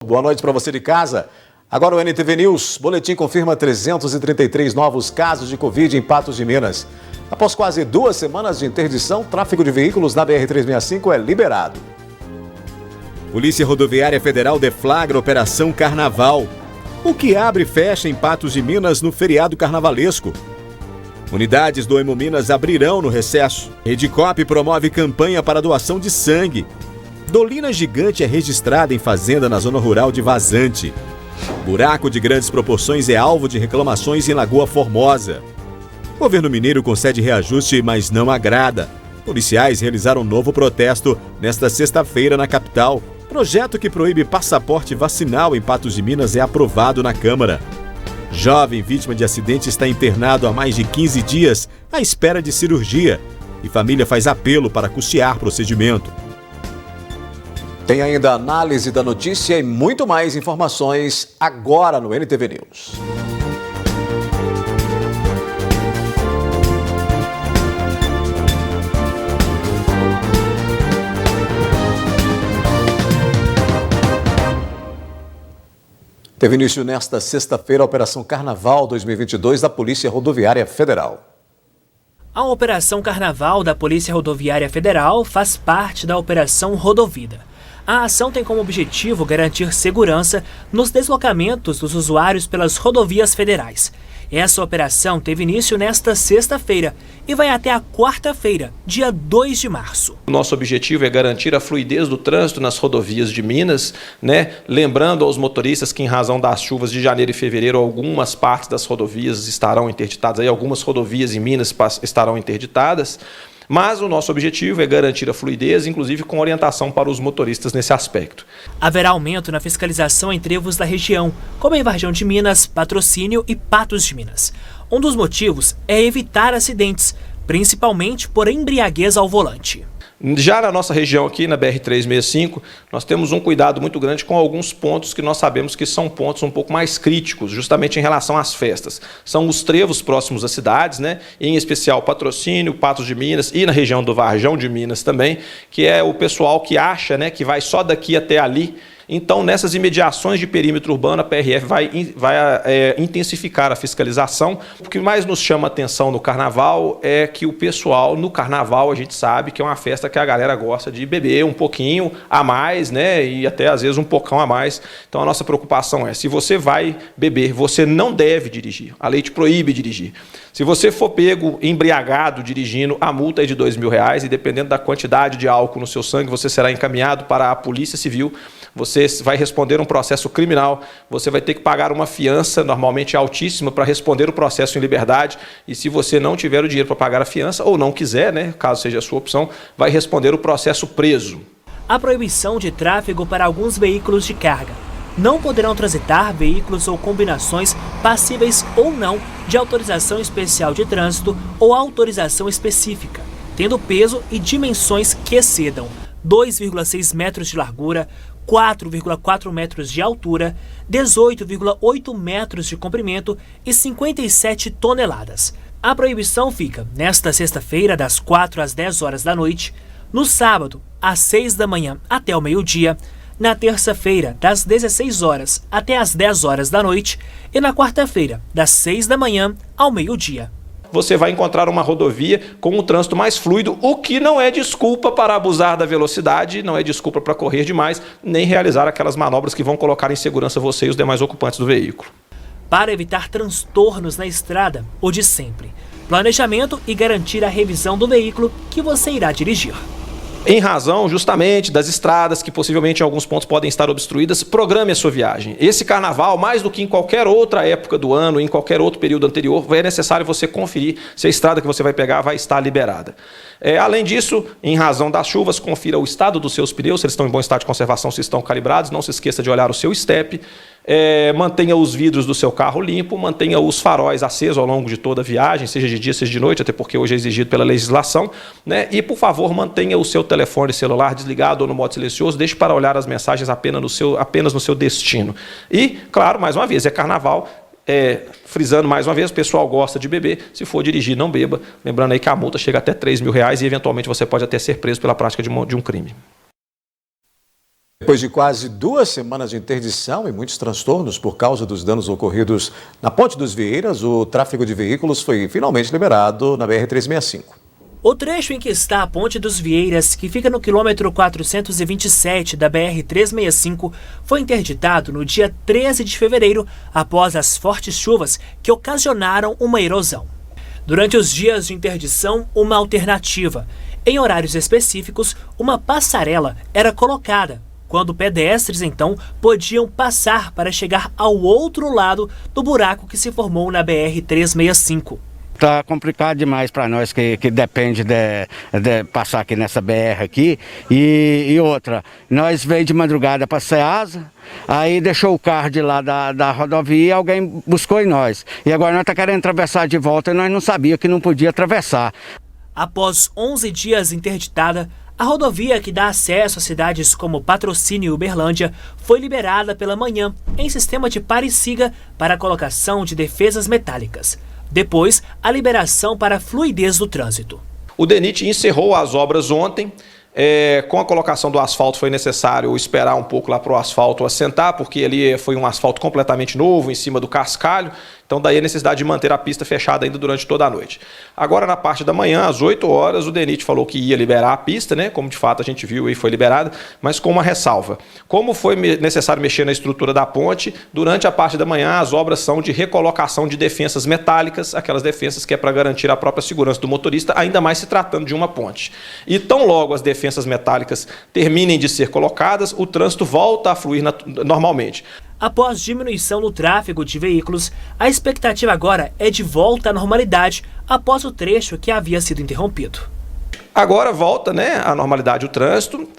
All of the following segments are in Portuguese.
boa noite para você de casa. Agora o NTV News, boletim confirma 333 novos casos de Covid em Patos de Minas. Após quase 2 semanas de interdição, tráfego de veículos na BR-365 é liberado. Polícia Rodoviária Federal deflagra Operação Carnaval. O que abre e fecha em Patos de Minas no feriado carnavalesco. Unidades do Hemominas abrirão no recesso. Redicop promove campanha para doação de sangue. Dolina gigante é registrada em fazenda na zona rural de Vazante. Buraco de grandes proporções é alvo de reclamações em Lagoa Formosa. Governo mineiro concede reajuste, mas não agrada. Policiais realizaram um novo protesto nesta sexta-feira na capital. Projeto que proíbe passaporte vacinal em Patos de Minas é aprovado na Câmara. Jovem vítima de acidente está internado há mais de 15 dias à espera de cirurgia. E família faz apelo para custear procedimento. Tem ainda análise da notícia e muito mais informações agora no NTV News. Teve início nesta sexta-feira a Operação Carnaval 2022 da Polícia Rodoviária Federal. A Operação Carnaval da Polícia Rodoviária Federal faz parte da Operação Rodovida. A ação tem como objetivo garantir segurança nos deslocamentos dos usuários pelas rodovias federais. Essa operação teve início nesta sexta-feira e vai até a quarta-feira, dia 2 de março. O nosso objetivo é garantir a fluidez do trânsito nas rodovias de Minas, Lembrando aos motoristas que, em razão das chuvas de janeiro e fevereiro, algumas partes das rodovias estarão interditadas, algumas rodovias em Minas estarão interditadas. Mas o nosso objetivo é garantir a fluidez, inclusive com orientação para os motoristas nesse aspecto. Haverá aumento na fiscalização em trevos da região, como em Varjão de Minas, Patrocínio e Patos de Minas. Um dos motivos é evitar acidentes, principalmente por embriaguez ao volante. Já na nossa região aqui, na BR-365, nós temos um cuidado muito grande com alguns pontos que nós sabemos que são pontos um pouco mais críticos, justamente em relação às festas. São os trevos próximos às cidades, em especial Patrocínio, Patos de Minas e na região do Varjão de Minas também, que é o pessoal que acha que vai só daqui até ali. Então, nessas imediações de perímetro urbano, a PRF vai intensificar a fiscalização. O que mais nos chama a atenção no carnaval é que o pessoal, no carnaval, a gente sabe que é uma festa que a galera gosta de beber um pouquinho a mais, e até às vezes um pocão a mais. Então, a nossa preocupação é, se você vai beber, você não deve dirigir. A lei te proíbe dirigir. Se você for pego embriagado dirigindo, a multa é de R$2.000 e dependendo da quantidade de álcool no seu sangue, você será encaminhado para a Polícia Civil. Você vai responder um processo criminal, você vai ter que pagar uma fiança, normalmente altíssima, para responder o processo em liberdade. E se você não tiver o dinheiro para pagar a fiança, ou não quiser, caso seja a sua opção, vai responder o processo preso. A proibição de tráfego para alguns veículos de carga. Não poderão transitar veículos ou combinações passíveis ou não de autorização especial de trânsito ou autorização específica, tendo peso e dimensões que excedam 2,6 metros de largura, 4,4 metros de altura, 18,8 metros de comprimento e 57 toneladas. A proibição fica nesta sexta-feira, das 4 às 10 horas da noite, no sábado, às 6 da manhã até o meio-dia, na terça-feira, das 16 horas até às 10 horas da noite e na quarta-feira, das 6 da manhã ao meio-dia. Você vai encontrar uma rodovia com um trânsito mais fluido, o que não é desculpa para abusar da velocidade, não é desculpa para correr demais, nem realizar aquelas manobras que vão colocar em segurança você e os demais ocupantes do veículo. Para evitar transtornos na estrada, o de sempre, planejamento e garantir a revisão do veículo que você irá dirigir. Em razão, justamente, das estradas que possivelmente em alguns pontos podem estar obstruídas, programe a sua viagem. Esse carnaval, mais do que em qualquer outra época do ano, em qualquer outro período anterior, é necessário você conferir se a estrada que você vai pegar vai estar liberada. Além disso, em razão das chuvas, confira o estado dos seus pneus, se eles estão em bom estado de conservação, se estão calibrados. Não se esqueça de olhar o seu step. Mantenha os vidros do seu carro limpo, mantenha os faróis acesos ao longo de toda a viagem, seja de dia, seja de noite, até porque hoje é exigido pela legislação, E, por favor, mantenha o seu telefone celular desligado ou no modo silencioso, deixe para olhar as mensagens apenas no seu destino. E, claro, mais uma vez, é carnaval, frisando mais uma vez, o pessoal gosta de beber, se for dirigir, não beba, lembrando aí que a multa chega até R$3.000 e, eventualmente, você pode até ser preso pela prática de um crime. Depois de quase 2 semanas de interdição e muitos transtornos por causa dos danos ocorridos na Ponte dos Vieiras, o tráfego de veículos foi finalmente liberado na BR-365. O trecho em que está a Ponte dos Vieiras, que fica no quilômetro 427 da BR-365, foi interditado no dia 13 de fevereiro, após as fortes chuvas que ocasionaram uma erosão. Durante os dias de interdição, uma alternativa. Em horários específicos, uma passarela era colocada, quando pedestres, então, podiam passar para chegar ao outro lado do buraco que se formou na BR-365. Tá complicado demais para nós que depende de passar aqui nessa BR aqui. E outra, nós veio de madrugada para Ceasa, aí deixou o carro de lá da rodovia e alguém buscou em nós. E agora nós tá querendo atravessar de volta e nós não sabíamos que não podia atravessar. Após 11 dias interditada, a rodovia que dá acesso a cidades como Patrocínio e Uberlândia foi liberada pela manhã em sistema de pare-siga para a colocação de defesas metálicas. Depois, a liberação para a fluidez do trânsito. O DENIT encerrou as obras ontem. Com a colocação do asfalto foi necessário esperar um pouco lá para o asfalto assentar, porque ali foi um asfalto completamente novo, em cima do cascalho. Então daí a necessidade de manter a pista fechada ainda durante toda a noite. Agora na parte da manhã, às 8 horas, o DENIT falou que ia liberar a pista, né? Como de fato a gente viu e foi liberada, mas com uma ressalva. Como foi necessário mexer na estrutura da ponte, durante a parte da manhã as obras são de recolocação de defensas metálicas, aquelas defensas que é para garantir a própria segurança do motorista, ainda mais se tratando de uma ponte. E tão logo as defensas metálicas terminem de ser colocadas, o trânsito volta a fluir normalmente. Após diminuição no tráfego de veículos, a expectativa agora é de volta à normalidade após o trecho que havia sido interrompido. Agora volta, né, à normalidade o trânsito.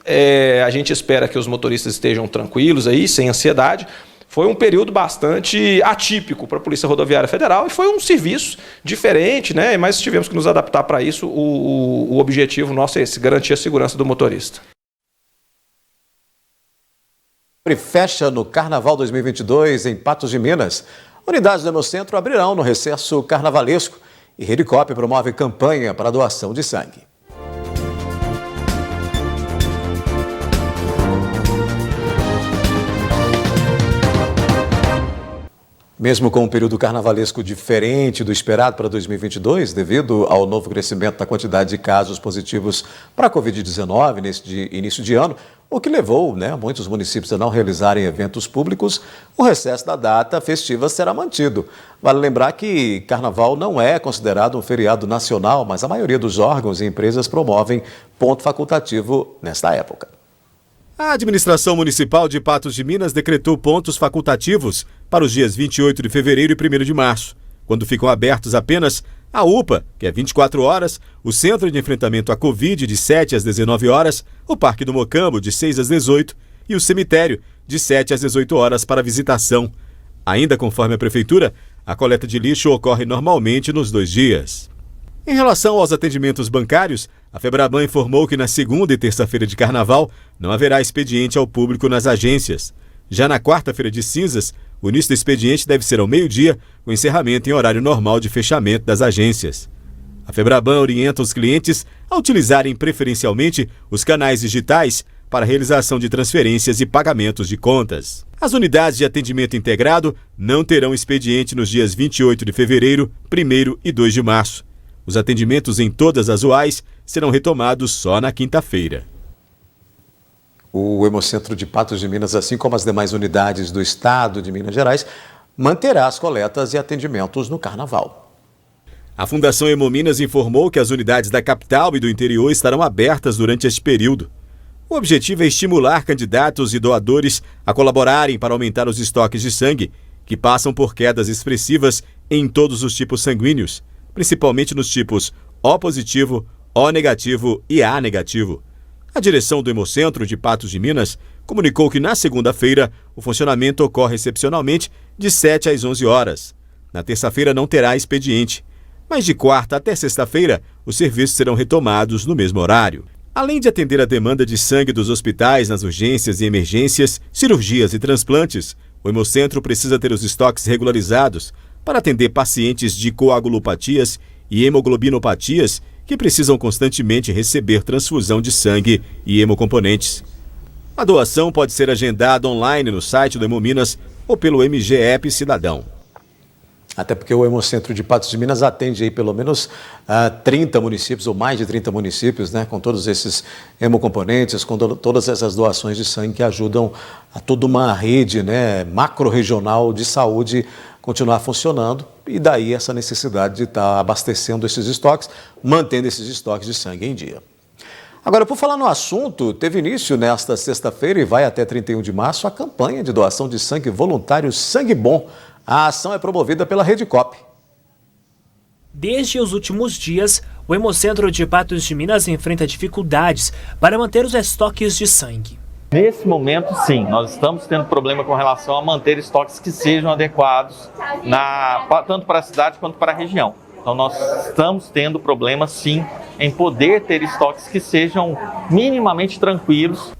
A gente espera que os motoristas estejam tranquilos aí, sem ansiedade. Foi um período bastante atípico para a Polícia Rodoviária Federal e foi um serviço diferente, né? Mas tivemos que nos adaptar para isso. O objetivo nosso é esse, garantir a segurança do motorista. Fecha no Carnaval 2022 em Patos de Minas. Unidades do Hemocentro abrirão no recesso carnavalesco e Redicop promove campanha para doação de sangue. Mesmo com um período carnavalesco diferente do esperado para 2022, devido ao novo crescimento da quantidade de casos positivos para a Covid-19 neste início de ano, o que levou muitos municípios a não realizarem eventos públicos, o recesso da data festiva será mantido. Vale lembrar que Carnaval não é considerado um feriado nacional, mas a maioria dos órgãos e empresas promovem ponto facultativo nesta época. A administração municipal de Patos de Minas decretou pontos facultativos para os dias 28 de fevereiro e 1º de março, quando ficam abertos apenas a UPA, que é 24 horas, o Centro de Enfrentamento à Covid, de 7 às 19 horas, o Parque do Mocambo, de 6 às 18 e o cemitério, de 7 às 18 horas para visitação. Ainda conforme a Prefeitura, a coleta de lixo ocorre normalmente nos 2 dias. Em relação aos atendimentos bancários, a Febraban informou que na segunda e terça-feira de Carnaval não haverá expediente ao público nas agências. Já na quarta-feira de cinzas, o início do expediente deve ser ao meio-dia, com encerramento em horário normal de fechamento das agências. A Febraban orienta os clientes a utilizarem preferencialmente os canais digitais para a realização de transferências e pagamentos de contas. As unidades de atendimento integrado não terão expediente nos dias 28 de fevereiro, 1º e 2 de março. Os atendimentos em todas as UAIs serão retomados só na quinta-feira. O Hemocentro de Patos de Minas, assim como as demais unidades do estado de Minas Gerais, manterá as coletas e atendimentos no Carnaval. A Fundação Hemominas informou que as unidades da capital e do interior estarão abertas durante este período. O objetivo é estimular candidatos e doadores a colaborarem para aumentar os estoques de sangue, que passam por quedas expressivas em todos os tipos sanguíneos, principalmente nos tipos O positivo, O negativo e A negativo. A direção do Hemocentro de Patos de Minas comunicou que na segunda-feira o funcionamento ocorre excepcionalmente de 7 às 11 horas. Na terça-feira não terá expediente, mas de quarta até sexta-feira os serviços serão retomados no mesmo horário. Além de atender a demanda de sangue dos hospitais nas urgências e emergências, cirurgias e transplantes, o Hemocentro precisa ter os estoques regularizados para atender pacientes de coagulopatias e hemoglobinopatias que precisam constantemente receber transfusão de sangue e hemocomponentes. A doação pode ser agendada online no site do Hemominas ou pelo MGEP Cidadão. Até porque o Hemocentro de Patos de Minas atende aí pelo menos 30 municípios ou mais de 30 municípios, né, com todos esses hemocomponentes, com todas essas doações de sangue que ajudam a toda uma rede, né, macro-regional de saúde continuar funcionando, e daí essa necessidade de estar abastecendo esses estoques, mantendo esses estoques de sangue em dia. Agora, por falar no assunto, teve início nesta sexta-feira e vai até 31 de março a campanha de doação de sangue voluntário Sangue Bom. A ação é promovida pela Rede Coop. Desde os últimos dias, o Hemocentro de Patos de Minas enfrenta dificuldades para manter os estoques de sangue. Nesse momento, sim, nós estamos tendo problema com relação a manter estoques que sejam adequados, tanto para a cidade quanto para a região. Então, nós estamos tendo problema, sim, em poder ter estoques que sejam minimamente tranquilos.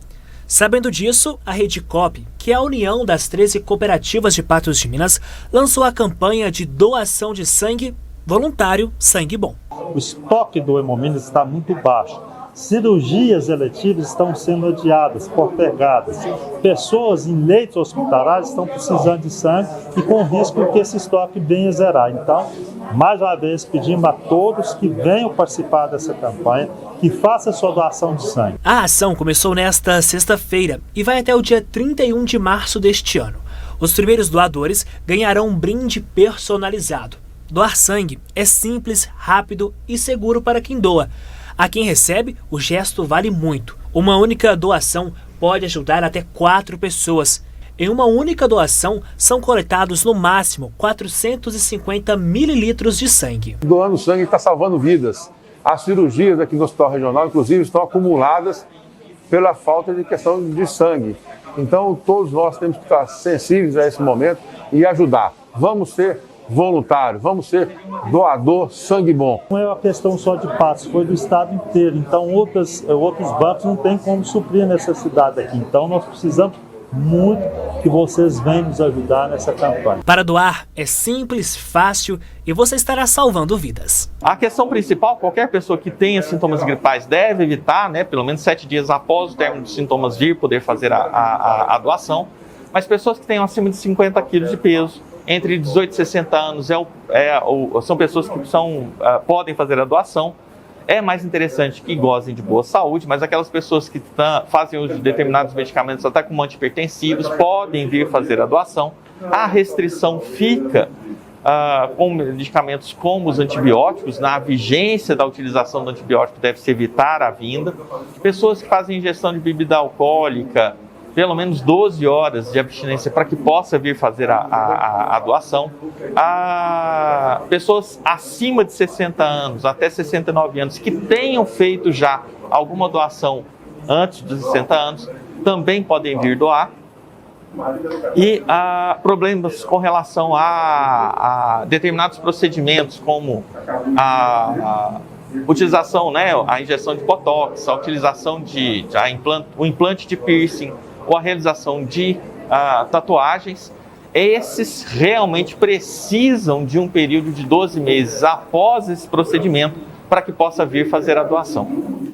Sabendo disso, a Rede Coop, que é a união das 13 cooperativas de Patos de Minas, lançou a campanha de doação de sangue voluntário Sangue Bom. O estoque do Hemominas está muito baixo. Cirurgias eletivas estão sendo adiadas, postergadas. Pessoas em leitos hospitalares estão precisando de sangue e com risco que esse estoque venha a zerar. Então, mais uma vez, pedimos a todos que venham participar dessa campanha, que façam sua doação de sangue. A ação começou nesta sexta-feira e vai até o dia 31 de março deste ano. Os primeiros doadores ganharão um brinde personalizado. Doar sangue é simples, rápido e seguro para quem doa. A quem recebe, o gesto vale muito. Uma única doação pode ajudar até 4 pessoas. Em uma única doação, são coletados no máximo 450 mililitros de sangue. Doando sangue está salvando vidas. As cirurgias aqui no Hospital Regional, inclusive, estão acumuladas pela falta de questão de sangue. Então, todos nós temos que estar sensíveis a esse momento e ajudar. Vamos ser voluntário, vamos ser doador Sangue Bom. Não é uma questão só de Patos, foi do estado inteiro. Então, outros bancos não têm como suprir a necessidade aqui. Então, nós precisamos muito que vocês venham nos ajudar nessa campanha. Para doar é simples, fácil e você estará salvando vidas. A questão principal, qualquer pessoa que tenha sintomas gripais deve evitar, né, pelo menos 7 dias após o término dos sintomas vir poder fazer a doação. Mas pessoas que tenham acima de 50 quilos de peso, entre 18 e 60 anos, são pessoas que podem fazer a doação. É mais interessante que gozem de boa saúde, mas aquelas pessoas que fazem uso de determinados medicamentos, até como antihipertensivos, podem vir fazer a doação. A restrição fica com medicamentos como os antibióticos. Na vigência da utilização do antibiótico deve-se evitar a vinda. Pessoas que fazem ingestão de bebida alcoólica, pelo menos 12 horas de abstinência para que possa vir fazer a doação. Pessoas acima de 60 anos, até 69 anos, que tenham feito já alguma doação antes dos 60 anos, também podem vir doar. E problemas com relação a determinados procedimentos, como a utilização, né, a injeção de botox, a utilização o implante de piercing, ou a realização de tatuagens, esses realmente precisam de um período de 12 meses após esse procedimento para que possa vir fazer a doação.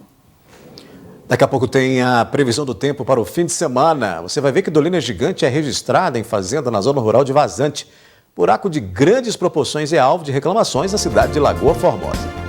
Daqui a pouco tem a previsão do tempo para o fim de semana. Você vai ver que Dolina Gigante é registrada em fazenda na zona rural de Vazante. Buraco de grandes proporções é alvo de reclamações na cidade de Lagoa Formosa.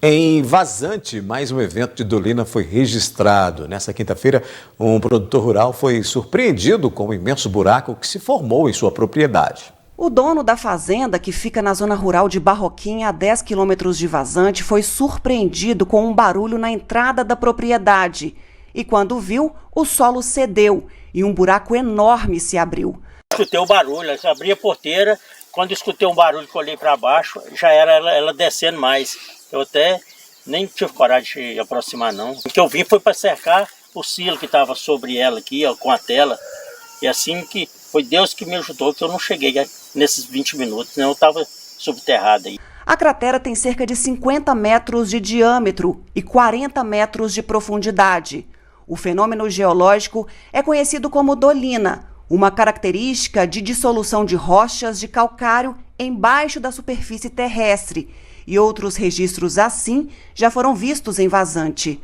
Em Vazante, mais um evento de Dolina foi registrado. Nessa quinta-feira, um produtor rural foi surpreendido com um imenso buraco que se formou em sua propriedade. O dono da fazenda, que fica na zona rural de Barroquinha, a 10 quilômetros de Vazante, foi surpreendido com um barulho na entrada da propriedade. E quando viu, o solo cedeu e um buraco enorme se abriu. Escutei o barulho, abri a porteira, quando escutei um barulho que olhei para baixo, já era ela descendo mais. Eu até nem tive coragem de aproximar, não. O que eu vim foi para cercar o silo que estava sobre ela aqui, ó, com a tela. E assim que foi Deus que me ajudou, que eu não cheguei nesses 20 minutos, né? Eu estava subterrado aí. A cratera tem cerca de 50 metros de diâmetro e 40 metros de profundidade. O fenômeno geológico é conhecido como dolina, uma característica de dissolução de rochas de calcário embaixo da superfície terrestre, e outros registros assim já foram vistos em vazante.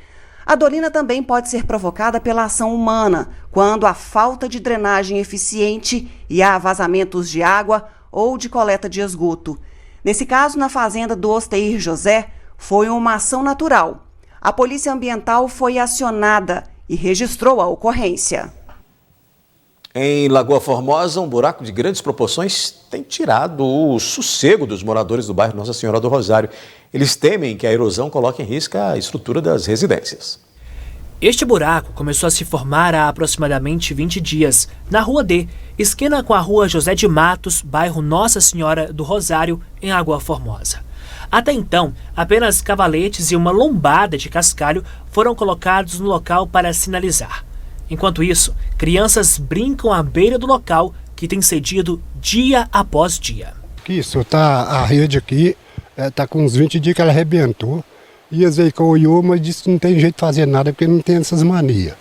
A dolina também pode ser provocada pela ação humana, quando há falta de drenagem eficiente e há vazamentos de água ou de coleta de esgoto. Nesse caso, na fazenda do Osteir José, foi uma ação natural. A Polícia Ambiental foi acionada e registrou a ocorrência. Em Lagoa Formosa, um buraco de grandes proporções tem tirado o sossego dos moradores do bairro Nossa Senhora do Rosário. Eles temem que a erosão coloque em risco a estrutura das residências. Este buraco começou a se formar há aproximadamente 20 dias, na Rua D, esquina com a Rua José de Matos, bairro Nossa Senhora do Rosário, em Lagoa Formosa. Até então, apenas cavaletes e uma lombada de cascalho foram colocados no local para sinalizar. Enquanto isso, crianças brincam à beira do local, que tem cedido dia após dia. Isso, a rede aqui está com uns 20 dias que ela arrebentou. E às vezes coiou, mas disse que não tem jeito de fazer nada porque não tem essas manias.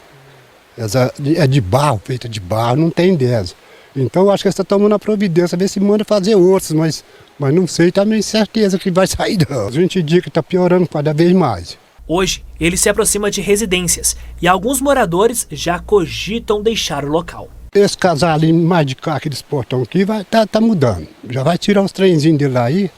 É de barro, feita de barro, não tem 10. Então eu acho que eles estão tomando a providência, ver se manda fazer outros, mas não sei também certeza que vai sair não. Os 20 dias que está piorando cada vez mais. Hoje, ele se aproxima de residências e alguns moradores já cogitam deixar o local. Esse casalinho mais de cá, aqueles portão aqui, tá mudando. Já vai tirar os trenzinhos dele aí.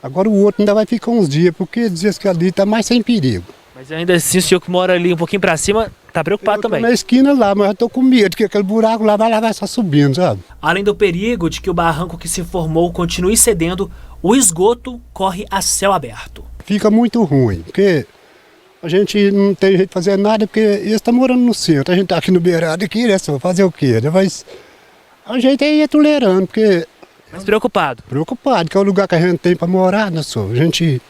Agora o outro ainda vai ficar uns dias, porque diz que ali está mais sem perigo. Mas ainda assim, o senhor que mora ali um pouquinho para cima, está preocupado também? Na esquina lá, mas eu estou com medo, que aquele buraco lá vai só subindo, sabe? Além do perigo de que o barranco que se formou continue cedendo, o esgoto corre a céu aberto. Fica muito ruim, porque a gente não tem jeito de fazer nada, porque eles estão morando no centro, a gente está aqui no beirado, aqui, né, só fazer o quê? Mas a gente aí é tolerando, porque... Mas preocupado? Preocupado, que é o lugar que a gente tem para morar, né, só? A gente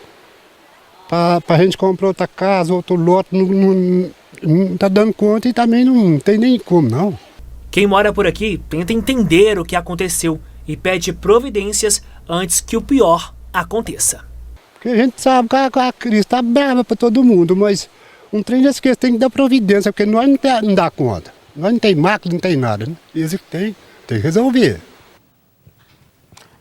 comprar outra casa, outro lote, não tá dando conta e também não tem nem como, não. Quem mora por aqui tenta entender o que aconteceu e pede providências antes que o pior aconteça. Porque a gente sabe que a crise está brava para todo mundo, mas um trem desse que tem que dar providência, porque nós não dá conta. Nós não tem máquina, não tem nada, né? Isso que tem que resolver.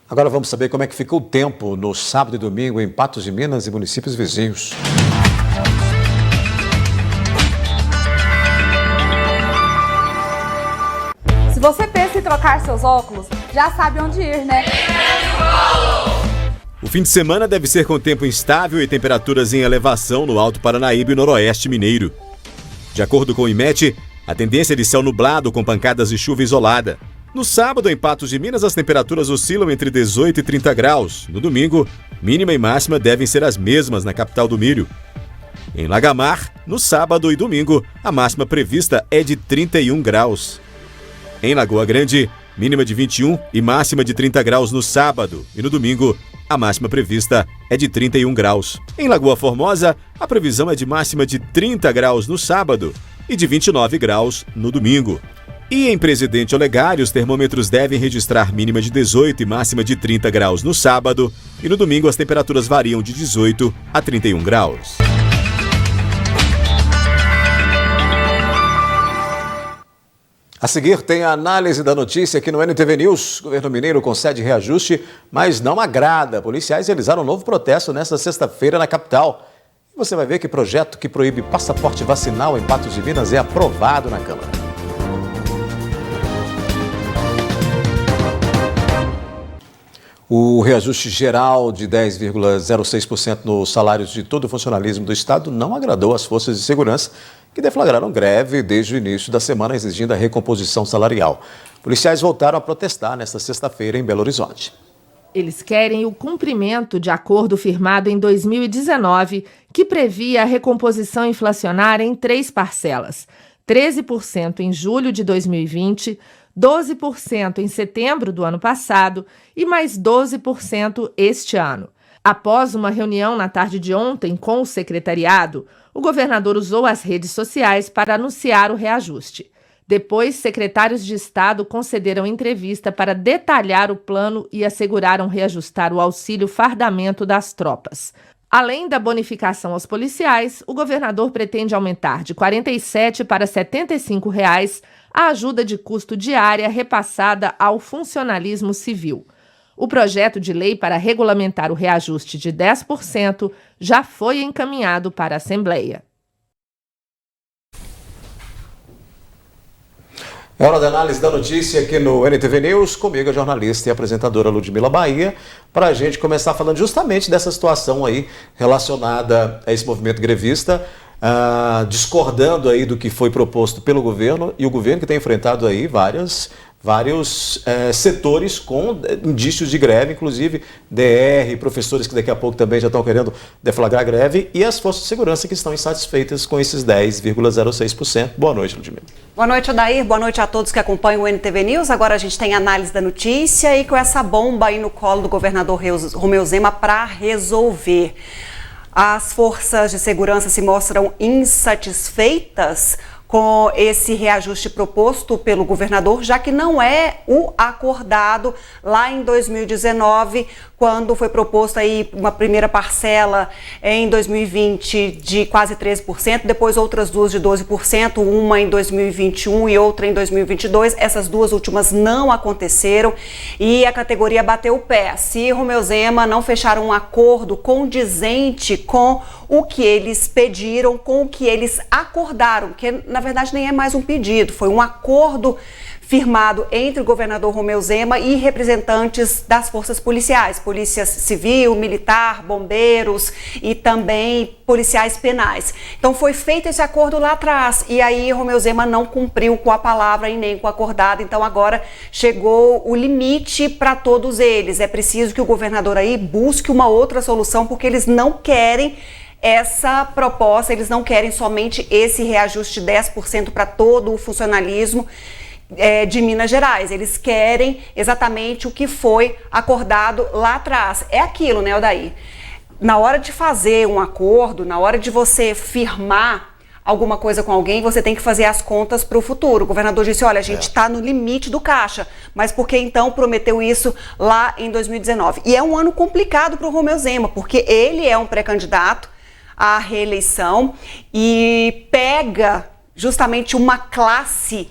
Agora vamos saber como é que ficou o tempo no sábado e domingo em Patos de Minas e municípios vizinhos. Se você pensa em trocar seus óculos, já sabe onde ir, né? O fim de semana deve ser com tempo instável e temperaturas em elevação no Alto Paranaíba e Noroeste Mineiro. De acordo com o IMET, a tendência é de céu nublado com pancadas de chuva isolada. No sábado, em Patos de Minas, as temperaturas oscilam entre 18 e 30 graus. No domingo, mínima e máxima devem ser as mesmas na capital do milho. Em Lagamar, no sábado e domingo, a máxima prevista é de 31 graus. Em Lagoa Grande, mínima de 21 e máxima de 30 graus no sábado. E no domingo, a máxima prevista é de 31 graus. Em Lagoa Formosa, a previsão é de máxima de 30 graus no sábado e de 29 graus no domingo. E em Presidente Olegário, os termômetros devem registrar mínima de 18 e máxima de 30 graus no sábado. E no domingo, as temperaturas variam de 18 a 31 graus. A seguir tem a análise da notícia aqui no NTV News. O governo mineiro concede reajuste, mas não agrada. Policiais realizaram um novo protesto nesta sexta-feira na capital. E você vai ver que projeto que proíbe passaporte vacinal em Patos de Minas é aprovado na Câmara. O reajuste geral de 10,06% nos salários de todo o funcionalismo do Estado não agradou às forças de segurança, que deflagraram greve desde o início da semana exigindo a recomposição salarial. Policiais voltaram a protestar nesta sexta-feira em Belo Horizonte. Eles querem o cumprimento de acordo firmado em 2019, que previa a recomposição inflacionária em 3 parcelas: 13% em julho de 2020, 12% em setembro do ano passado e mais 12% este ano. Após uma reunião na tarde de ontem com o secretariado, o governador usou as redes sociais para anunciar o reajuste. Depois, secretários de Estado concederam entrevista para detalhar o plano e asseguraram reajustar o auxílio fardamento das tropas. Além da bonificação aos policiais, o governador pretende aumentar de R$ 47 para R$ 75 a ajuda de custo diária repassada ao funcionalismo civil. O projeto de lei para regulamentar o reajuste de 10% já foi encaminhado para a Assembleia. É hora da análise da notícia aqui no NTV News, comigo a jornalista e apresentadora Ludmila Bahia, para a gente começar falando justamente dessa situação aí relacionada a esse movimento grevista, discordando aí do que foi proposto pelo governo, e o governo que tem enfrentado aí vários setores com indícios de greve, inclusive DR, professores que daqui a pouco também já estão querendo deflagrar greve, e as forças de segurança que estão insatisfeitas com esses 10,06%. Boa noite, Ludmila. Boa noite, Odair. Boa noite a todos que acompanham o NTV News. Agora a gente tem análise da notícia e com essa bomba aí no colo do governador Romeu Zema para resolver. As forças de segurança se mostram insatisfeitas com esse reajuste proposto pelo governador, já que não é o acordado lá em 2019, quando foi proposto aí uma primeira parcela em 2020 de quase 13%, depois outras duas de 12%, uma em 2021 e outra em 2022. Essas duas últimas não aconteceram e a categoria bateu o pé. Se Romeu Zema não fechar um acordo condizente com o que eles pediram, com o que eles acordaram, que na verdade nem é mais um pedido, foi um acordo firmado entre o governador Romeu Zema e representantes das forças policiais, polícia civil, militar, bombeiros e também policiais penais. Então foi feito esse acordo lá atrás e aí Romeu Zema não cumpriu com a palavra e nem com o acordado, então agora chegou o limite para todos eles. É preciso que o governador aí busque uma outra solução, porque eles não querem essa proposta, eles não querem somente esse reajuste de 10% para todo o funcionalismo de Minas Gerais. Eles querem exatamente o que foi acordado lá atrás. É aquilo, né, Odair? Na hora de fazer um acordo, na hora de você firmar alguma coisa com alguém, você tem que fazer as contas para o futuro. O governador disse, olha, a gente está no limite do caixa, mas por que então prometeu isso lá em 2019? E é um ano complicado para o Romeu Zema, porque ele é um pré-candidato à reeleição e pega justamente uma classe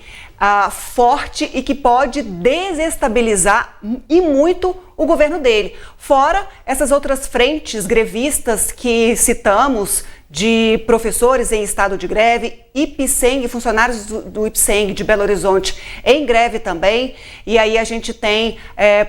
forte e que pode desestabilizar e muito o governo dele. Fora essas outras frentes grevistas que citamos, de professores em estado de greve, IPSENG, funcionários do IPSENG de Belo Horizonte em greve também, e aí a gente tem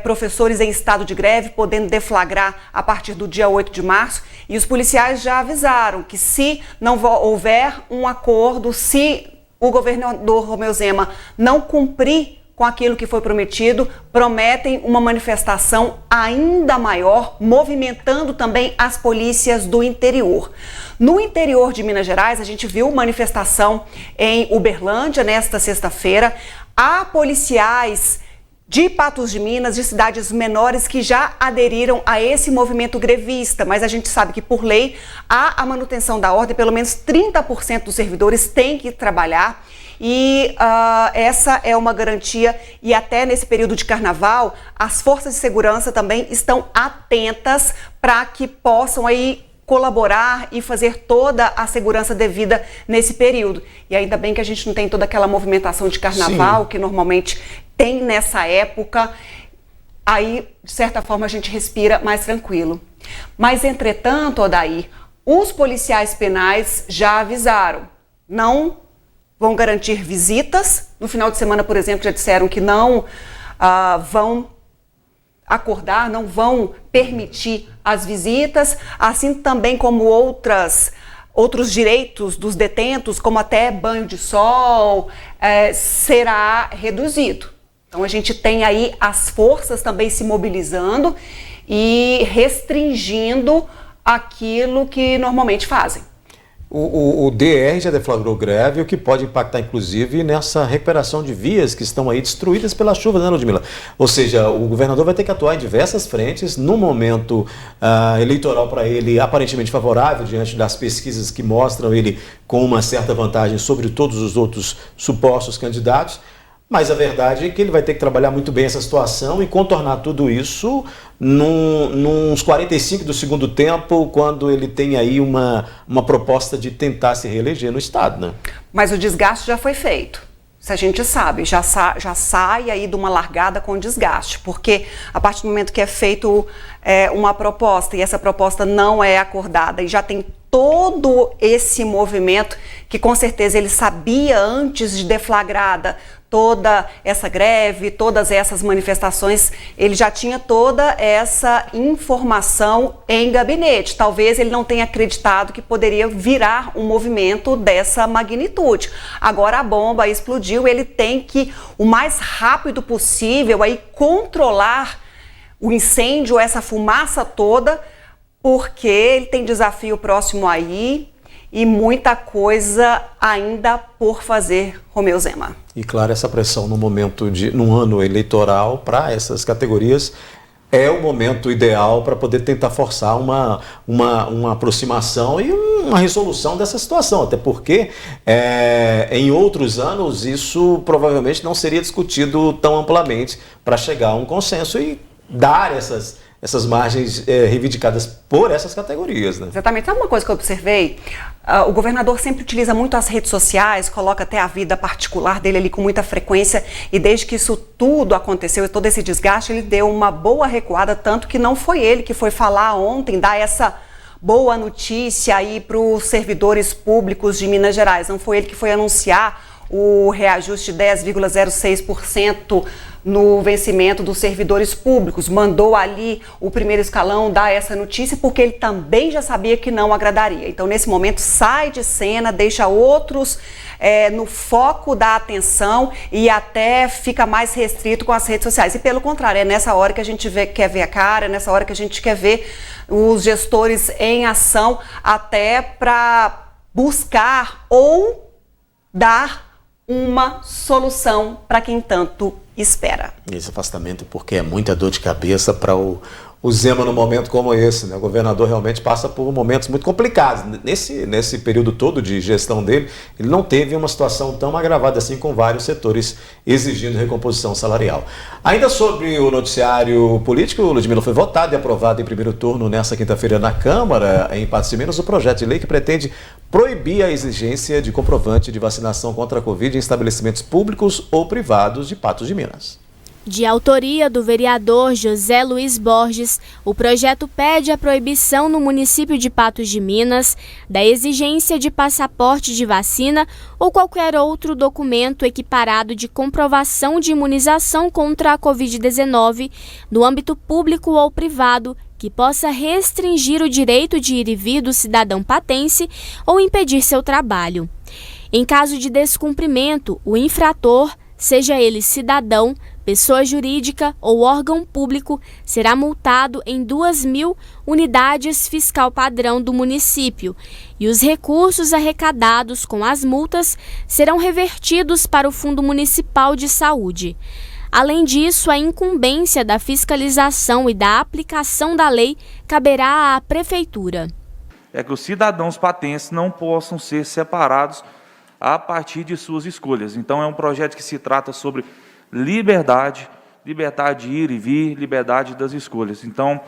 professores em estado de greve podendo deflagrar a partir do dia 8 de março, e os policiais já avisaram que se não houver um acordo, se o governador Romeu Zema não cumprir com aquilo que foi prometido, prometem uma manifestação ainda maior, movimentando também as polícias do interior. No interior de Minas Gerais, a gente viu manifestação em Uberlândia nesta sexta-feira. Há policiais de Patos de Minas, de cidades menores, que já aderiram a esse movimento grevista, mas a gente sabe que, por lei, há a manutenção da ordem, pelo menos 30% dos servidores têm que trabalhar, e essa é uma garantia, e até nesse período de carnaval, as forças de segurança também estão atentas para que possam aí colaborar e fazer toda a segurança devida nesse período. E ainda bem que a gente não tem toda aquela movimentação de carnaval, sim, que normalmente tem nessa época. Aí, de certa forma, a gente respira mais tranquilo. Mas, entretanto, Odair, os policiais penais já avisaram, não vão garantir visitas. No final de semana, por exemplo, já disseram que não vão acordar, não vão permitir as visitas, assim também como outros direitos dos detentos, como até banho de sol, será reduzido. Então a gente tem aí as forças também se mobilizando e restringindo aquilo que normalmente fazem. O DR já deflagrou greve, o que pode impactar, inclusive, nessa recuperação de vias que estão aí destruídas pela chuva, né, Ludmila? Ou seja, o governador vai ter que atuar em diversas frentes, num momento eleitoral para ele aparentemente favorável, diante das pesquisas que mostram ele com uma certa vantagem sobre todos os outros supostos candidatos. Mas a verdade é que ele vai ter que trabalhar muito bem essa situação e contornar tudo isso nos 45 do segundo tempo, quando ele tem aí uma proposta de tentar se reeleger no Estado, né? Mas o desgaste já foi feito. Se a gente sabe, já sai aí de uma largada com desgaste, porque a partir do momento que é feito uma proposta e essa proposta não é acordada e já tem todo esse movimento que com certeza ele sabia antes de deflagrada toda essa greve, todas essas manifestações, ele já tinha toda essa informação em gabinete. Talvez ele não tenha acreditado que poderia virar um movimento dessa magnitude. Agora a bomba explodiu, ele tem que, o mais rápido possível, aí controlar o incêndio, essa fumaça toda, porque ele tem desafio próximo aí e muita coisa ainda por fazer, Romeu Zema. E claro, essa pressão num ano eleitoral para essas categorias é o momento ideal para poder tentar forçar uma aproximação e uma resolução dessa situação, até porque em outros anos isso provavelmente não seria discutido tão amplamente para chegar a um consenso e dar essas margens reivindicadas por essas categorias, né? Exatamente. Sabe uma coisa que eu observei? O governador sempre utiliza muito as redes sociais, coloca até a vida particular dele ali com muita frequência, e desde que isso tudo aconteceu e todo esse desgaste, ele deu uma boa recuada, tanto que não foi ele que foi falar ontem, dar essa boa notícia aí para os servidores públicos de Minas Gerais. Não foi ele que foi anunciar o reajuste de 10,06% no vencimento dos servidores públicos. Mandou ali o primeiro escalão dar essa notícia porque ele também já sabia que não agradaria. Então, nesse momento, sai de cena, deixa outros no foco da atenção e até fica mais restrito com as redes sociais. E pelo contrário, é nessa hora que a gente quer ver a cara, é nessa hora que a gente quer ver os gestores em ação até para buscar ou dar uma solução para quem tanto espera. Esse afastamento porque é muita dor de cabeça para o Zema num momento como esse, né? O governador realmente passa por momentos muito complicados. Nesse período todo de gestão dele, ele não teve uma situação tão agravada assim, com vários setores exigindo recomposição salarial. Ainda sobre o noticiário político, Ludmila, foi votado e aprovado em primeiro turno nesta quinta-feira na Câmara, em Patos de Minas, o projeto de lei que pretende proibir a exigência de comprovante de vacinação contra a Covid em estabelecimentos públicos ou privados de Patos de Minas. De autoria do vereador José Luiz Borges, o projeto pede a proibição no município de Patos de Minas da exigência de passaporte de vacina ou qualquer outro documento equiparado de comprovação de imunização contra a Covid-19 no âmbito público ou privado que possa restringir o direito de ir e vir do cidadão patense ou impedir seu trabalho. Em caso de descumprimento, o infrator, seja ele cidadão, pessoa jurídica ou órgão público, será multado em 2.000 unidades fiscal padrão do município e os recursos arrecadados com as multas serão revertidos para o Fundo Municipal de Saúde. Além disso, a incumbência da fiscalização e da aplicação da lei caberá à Prefeitura. É que os cidadãos patenses não possam ser separados a partir de suas escolhas. Então, é um projeto que se trata sobre liberdade de ir e vir, liberdade das escolhas. Então,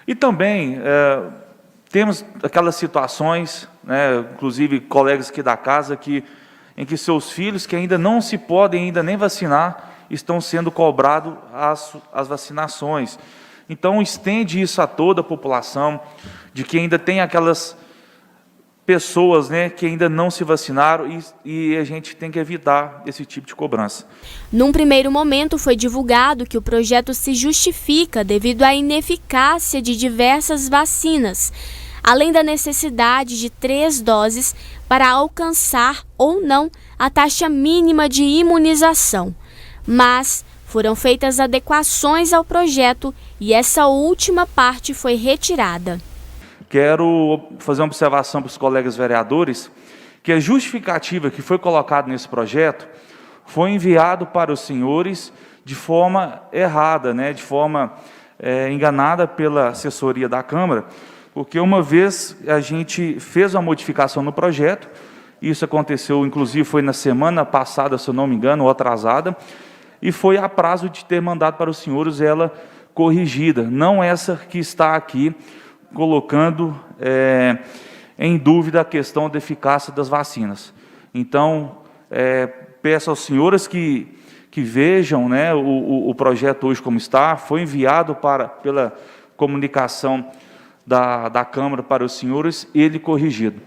e também temos aquelas situações, né, inclusive colegas aqui da casa, em que seus filhos, que ainda não se podem ainda nem vacinar, estão sendo cobrados as vacinações. Então, estende isso a toda a população, de que ainda tem aquelas pessoas, né, que ainda não se vacinaram e a gente tem que evitar esse tipo de cobrança. Num primeiro momento foi divulgado que o projeto se justifica devido à ineficácia de diversas vacinas, além da necessidade de 3 doses para alcançar ou não a taxa mínima de imunização. Mas foram feitas adequações ao projeto e essa última parte foi retirada. Quero fazer uma observação para os colegas vereadores, que a justificativa que foi colocada nesse projeto foi enviado para os senhores de forma errada, né, de forma enganada pela assessoria da Câmara, porque uma vez a gente fez uma modificação no projeto, isso aconteceu, inclusive foi na semana passada, se eu não me engano, ou atrasada, e foi a prazo de ter mandado para os senhores ela corrigida, não essa que está aqui, colocando em dúvida a questão da eficácia das vacinas. Então, peço aos senhores que vejam, né, o projeto hoje como está. Foi enviado pela comunicação da Câmara para os senhores, ele corrigido.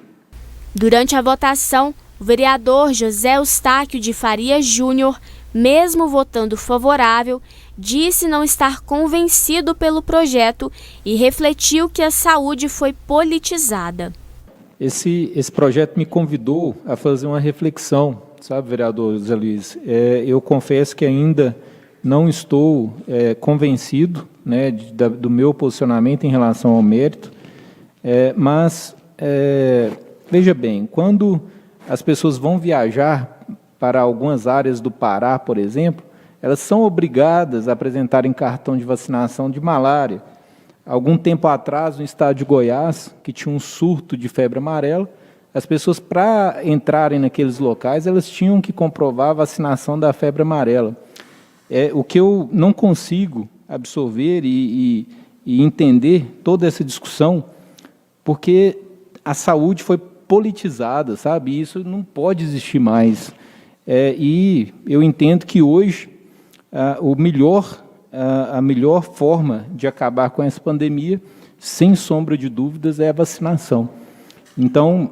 Durante a votação, o vereador José Eustáquio de Faria Júnior, mesmo votando favorável, disse não estar convencido pelo projeto e refletiu que a saúde foi politizada. Esse projeto me convidou a fazer uma reflexão, sabe, vereador José Luiz? Eu confesso que ainda não estou convencido, né, do meu posicionamento em relação ao mérito, mas, veja bem, quando as pessoas vão viajar para algumas áreas do Pará, por exemplo, elas são obrigadas a apresentarem cartão de vacinação de malária. Algum tempo atrás, no estado de Goiás, que tinha um surto de febre amarela, as pessoas, para entrarem naqueles locais, elas tinham que comprovar a vacinação da febre amarela. O que eu não consigo absorver e entender toda essa discussão, porque a saúde foi politizada, sabe? Isso não pode existir mais. E eu entendo que hoje a melhor forma de acabar com essa pandemia, sem sombra de dúvidas, é a vacinação. Então,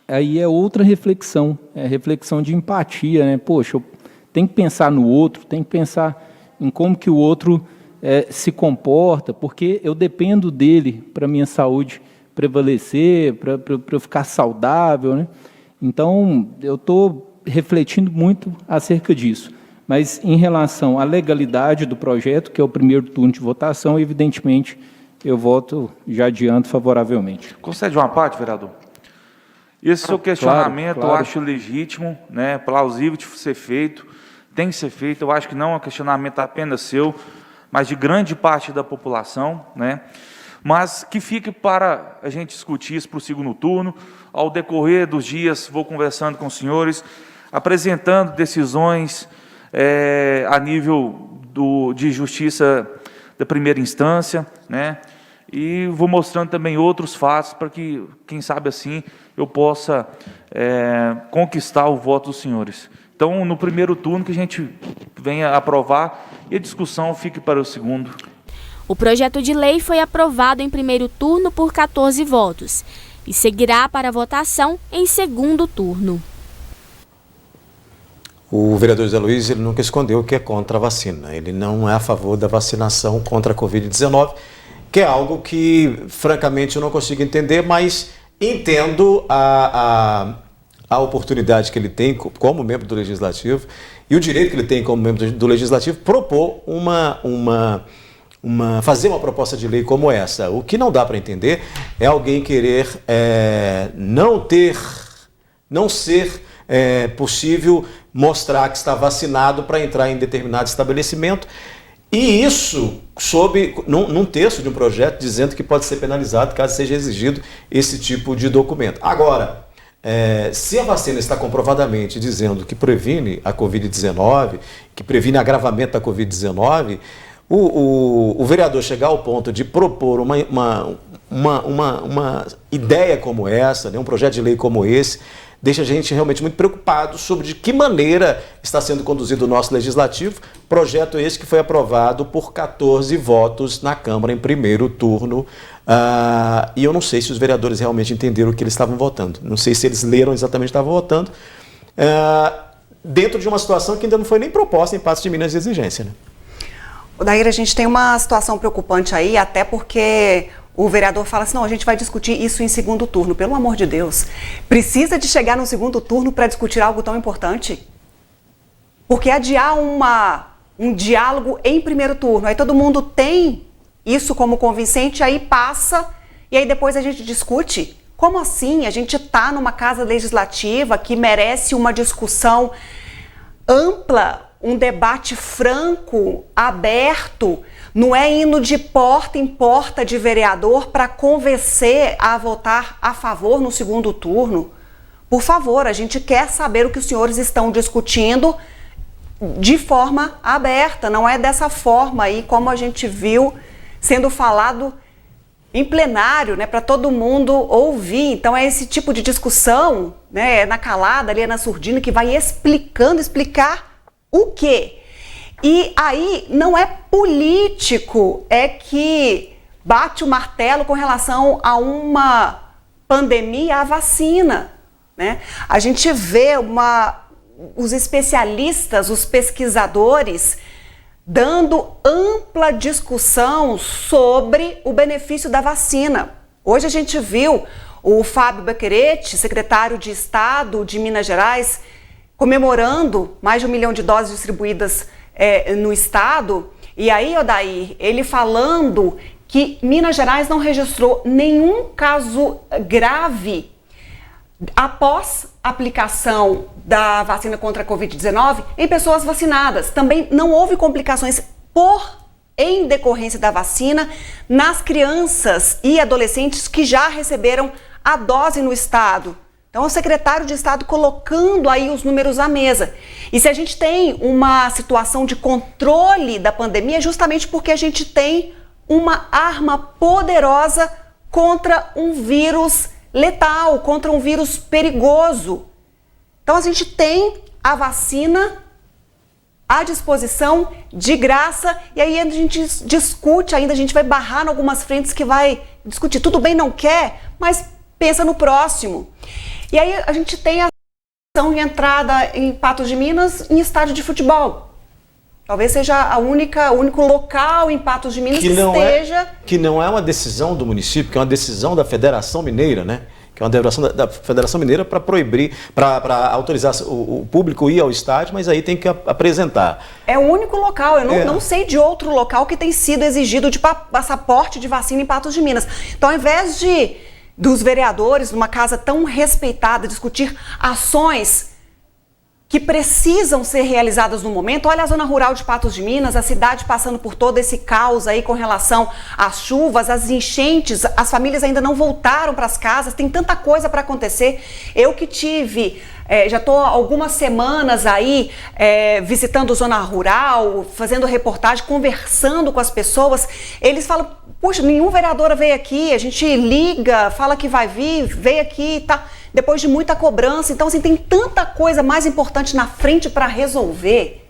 aí é outra reflexão, reflexão de empatia, né? Poxa, eu tenho que pensar no outro, tenho que pensar em como que o outro se comporta, porque eu dependo dele para a minha saúde prevalecer, para eu ficar saudável, né? Então, eu estou refletindo muito acerca disso. Mas, em relação à legalidade do projeto, que é o primeiro turno de votação, evidentemente, eu voto, já adianto, favoravelmente. Concede uma parte, vereador? Esse seu questionamento eu acho legítimo, né, plausível de ser feito, tem que ser feito. Eu acho que não é um questionamento apenas seu, mas de grande parte da população, né? Mas que fique para a gente discutir isso para o segundo turno. Ao decorrer dos dias, vou conversando com os senhores, apresentando decisões a nível de justiça da primeira instância, né? E vou mostrando também outros fatos para que, quem sabe assim, eu possa conquistar o voto dos senhores. Então, no primeiro turno, que a gente venha aprovar e a discussão fique para o segundo. O projeto de lei foi aprovado em primeiro turno por 14 votos e seguirá para votação em segundo turno. O vereador José Luiz, ele nunca escondeu que é contra a vacina. Ele não é a favor da vacinação contra a Covid-19, que é algo que, francamente, eu não consigo entender, mas entendo a oportunidade que ele tem como membro do Legislativo e o direito que ele tem como membro do Legislativo propor fazer uma proposta de lei como essa. O que não dá para entender é alguém querer não ser possível mostrar que está vacinado para entrar em determinado estabelecimento, e isso num texto de um projeto dizendo que pode ser penalizado caso seja exigido esse tipo de documento. Agora, se a vacina está comprovadamente dizendo que previne a Covid-19, que previne agravamento da Covid-19, o vereador chegar ao ponto de propor uma ideia como essa, né, um projeto de lei como esse, deixa a gente realmente muito preocupado sobre de que maneira está sendo conduzido o nosso legislativo. Projeto esse que foi aprovado por 14 votos na Câmara em primeiro turno. E eu não sei se os vereadores realmente entenderam o que eles estavam votando. Não sei se eles leram exatamente o que estavam votando. Dentro de uma situação que ainda não foi nem proposta em Patos de Minas de exigência, né? Odair, a gente tem uma situação preocupante aí, até porque o vereador fala assim, não, a gente vai discutir isso em segundo turno. Pelo amor de Deus, precisa de chegar no segundo turno para discutir algo tão importante? Porque adiar um diálogo em primeiro turno, aí todo mundo tem isso como convincente, aí passa e aí depois a gente discute. Como assim? A gente está numa casa legislativa que merece uma discussão ampla, um debate franco, aberto, não é indo de porta em porta de vereador para convencer a votar a favor no segundo turno. Por favor, a gente quer saber o que os senhores estão discutindo de forma aberta, não é dessa forma aí como a gente viu sendo falado em plenário, né, para todo mundo ouvir. Então é esse tipo de discussão, né, na calada, ali na surdina, que vai explicar o quê? E aí não é político, é que bate o martelo com relação a uma pandemia, a vacina, né? A gente vê os especialistas, os pesquisadores, dando ampla discussão sobre o benefício da vacina. Hoje a gente viu o Fábio Beccheretti, secretário de Estado de Minas Gerais, comemorando mais de 1 milhão de doses distribuídas no estado. E aí, Odair, ele falando que Minas Gerais não registrou nenhum caso grave após a aplicação da vacina contra a Covid-19 em pessoas vacinadas. Também não houve complicações em decorrência da vacina nas crianças e adolescentes que já receberam a dose no estado. Então, o secretário de Estado colocando aí os números à mesa. E se a gente tem uma situação de controle da pandemia, é justamente porque a gente tem uma arma poderosa contra um vírus letal, contra um vírus perigoso. Então, a gente tem a vacina à disposição, de graça, e aí a gente discute ainda, a gente vai barrar em algumas frentes que vai discutir. Tudo bem, não quer, mas pensa no próximo. E aí a gente tem a ação de entrada em Patos de Minas em estádio de futebol. Talvez seja o único local em Patos de Minas que esteja... Que não é uma decisão do município, que é uma decisão da Federação Mineira, né? Que é uma deliberação da Federação Mineira para proibir, para autorizar o público ir ao estádio, mas aí tem que apresentar. É o único local, eu não sei de outro local que tem sido exigido de passaporte de vacina em Patos de Minas. Então, ao invés dos vereadores, numa casa tão respeitada, discutir ações que precisam ser realizadas no momento. Olha a zona rural de Patos de Minas, a cidade passando por todo esse caos aí com relação às chuvas, às enchentes, as famílias ainda não voltaram para as casas, tem tanta coisa para acontecer. Eu que tive, já estou algumas semanas aí visitando zona rural, fazendo reportagem, conversando com as pessoas, eles falam, poxa, nenhum vereador veio aqui, a gente liga, fala que vai vir, veio aqui, tá... Depois de muita cobrança. Então, assim, tem tanta coisa mais importante na frente para resolver,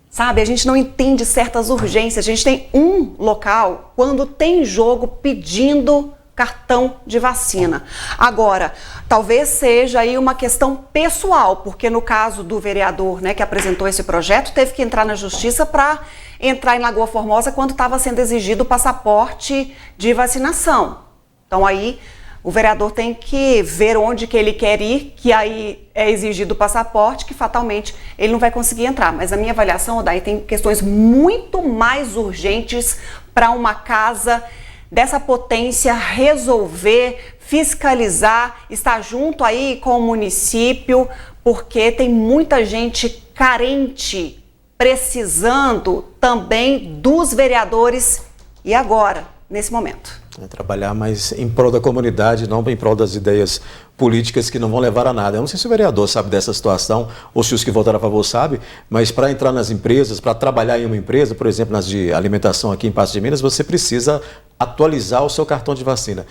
sabe? A gente não entende certas urgências. A gente tem um local, quando tem jogo, pedindo cartão de vacina. Agora, talvez seja aí uma questão pessoal, porque no caso do vereador, né, que apresentou esse projeto, teve que entrar na justiça para entrar em Lagoa Formosa quando estava sendo exigido o passaporte de vacinação. Então, aí... o vereador tem que ver onde que ele quer ir, que aí é exigido o passaporte, que fatalmente ele não vai conseguir entrar. Mas a minha avaliação, Odair, tem questões muito mais urgentes para uma casa dessa potência resolver, fiscalizar, estar junto aí com o município, porque tem muita gente carente, precisando também dos vereadores e agora, nesse momento. Trabalhar mais em prol da comunidade, não em prol das ideias políticas que não vão levar a nada. Eu não sei se o vereador sabe dessa situação, ou se os que votaram a favor sabem, mas para entrar nas empresas, para trabalhar em uma empresa, por exemplo, nas de alimentação aqui em Patos de Minas, você precisa atualizar o seu cartão de vacina.